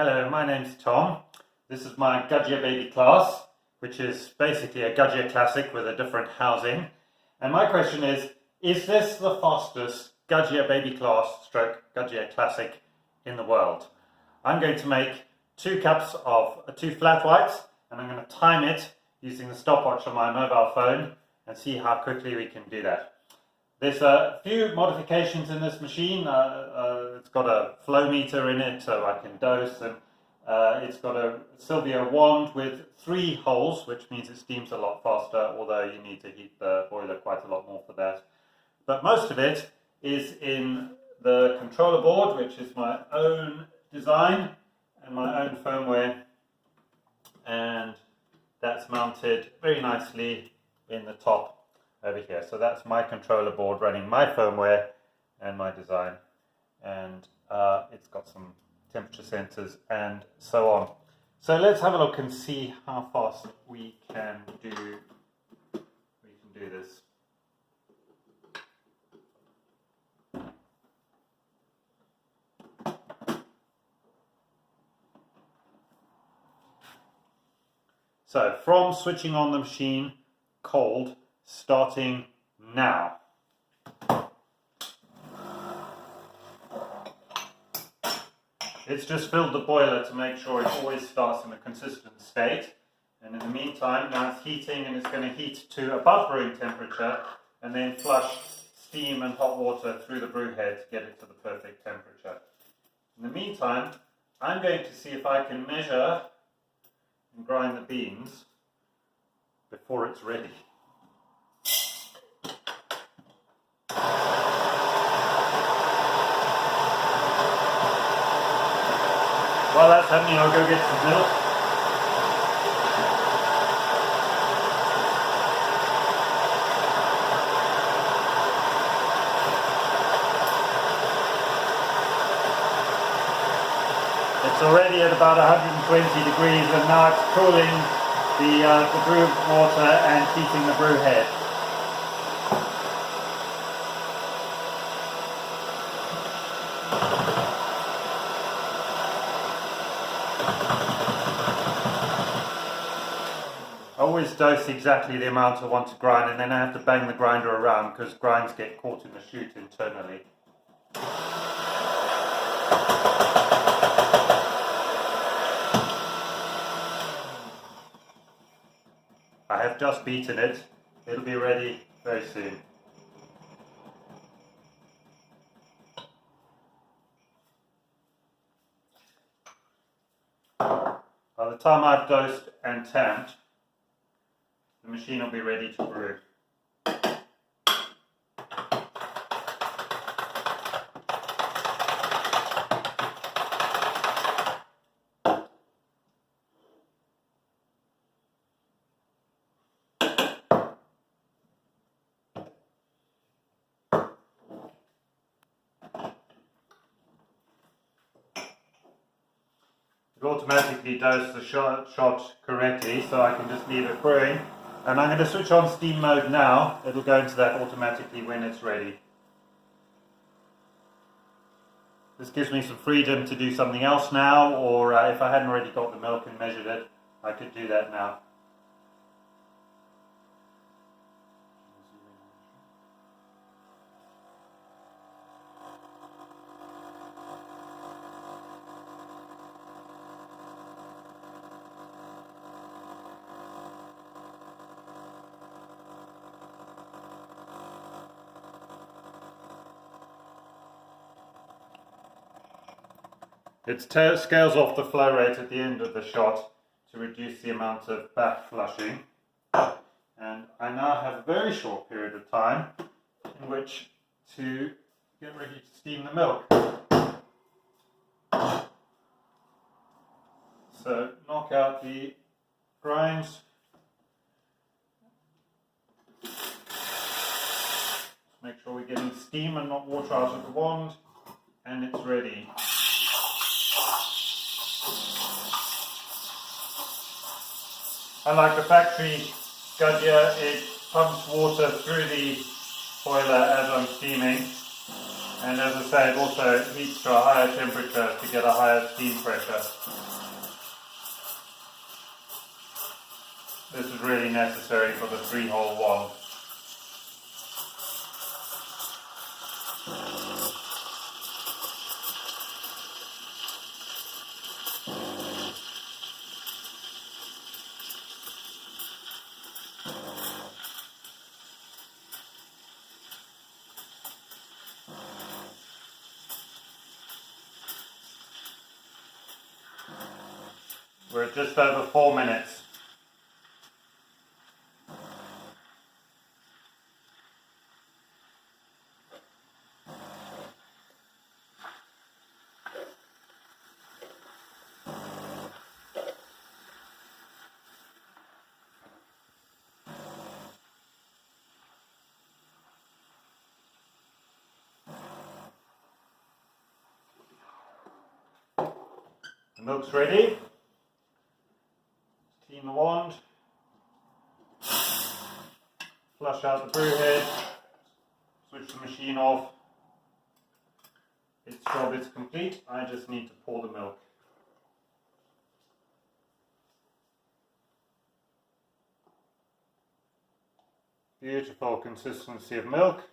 Hello, my name's Tom. This is my Gaggia Baby Class, which is basically a Gaggia Classic with a different housing. And my question is this the fastest Gaggia Baby Class stroke Gaggia Classic in the world? I'm going to make 2 cups of 2 flat whites, and I'm going to time it using the stopwatch on my mobile phone and see how quickly we can do that. There's a few modifications in this machine. It's got a flow meter in it so I can dose, and it's got a Sylvia wand with 3 holes, which means it steams a lot faster, although you need to heat the boiler quite a lot more for that. But most of it is in the controller board, which is my own design and my own firmware, and that's mounted very nicely in the top over here. So that's my controller board running my firmware and my design, and it's got some temperature sensors and so on. So let's have a look and see how fast we can do this. So from switching on the machine cold, starting now. It's just filled the boiler to make sure it always starts in a consistent state. And in the meantime, now it's heating, and it's going to heat to above brewing temperature and then flush steam and hot water through the brew head to get it to the perfect temperature. In the meantime, I'm going to see if I can measure and grind the beans before it's ready. While that's happening, I'll go get some milk. It's already at about 120 degrees, and now it's cooling the brew water and heating the brew head. I always dose exactly the amount I want to grind, and then I have to bang the grinder around because grinds get caught in the chute internally. I have just beaten it. It'll be ready very soon. By the time I've dosed and tamped, the machine will be ready to brew. It automatically doses the shot correctly, so I can just leave it brewing. And I'm going to switch on steam mode now. It'll go into that automatically when it's ready. This gives me some freedom to do something else now, or if I hadn't already got the milk and measured it, I could do that now. It scales off the flow rate at the end of the shot to reduce the amount of back flushing. And I now have a very short period of time in which to get ready to steam the milk. So knock out the grinds. Make sure we're getting steam and not water out of the wand, and it's ready. Unlike the factory Gaggia, it pumps water through the boiler as I'm steaming, And as I say, it also heats to a higher temperature to get a higher steam pressure. This is really necessary for the 3-hole wand. We're at just over 4 minutes. The milk's ready. Clean the wand. Flush out the brew head. Switch the machine off. Its job is complete. I just need to pour the milk. Beautiful consistency of milk.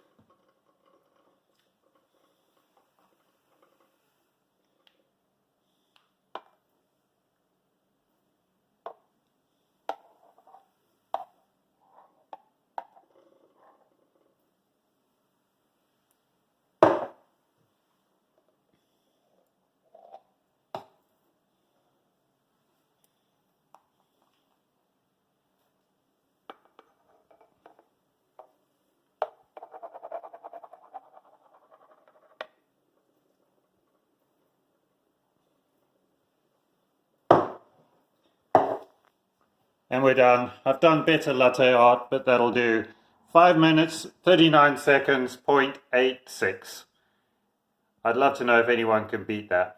And we're done. I've done better latte art, but that'll do. 5 minutes, 39 seconds, 0.86. I'd love to know if anyone can beat that.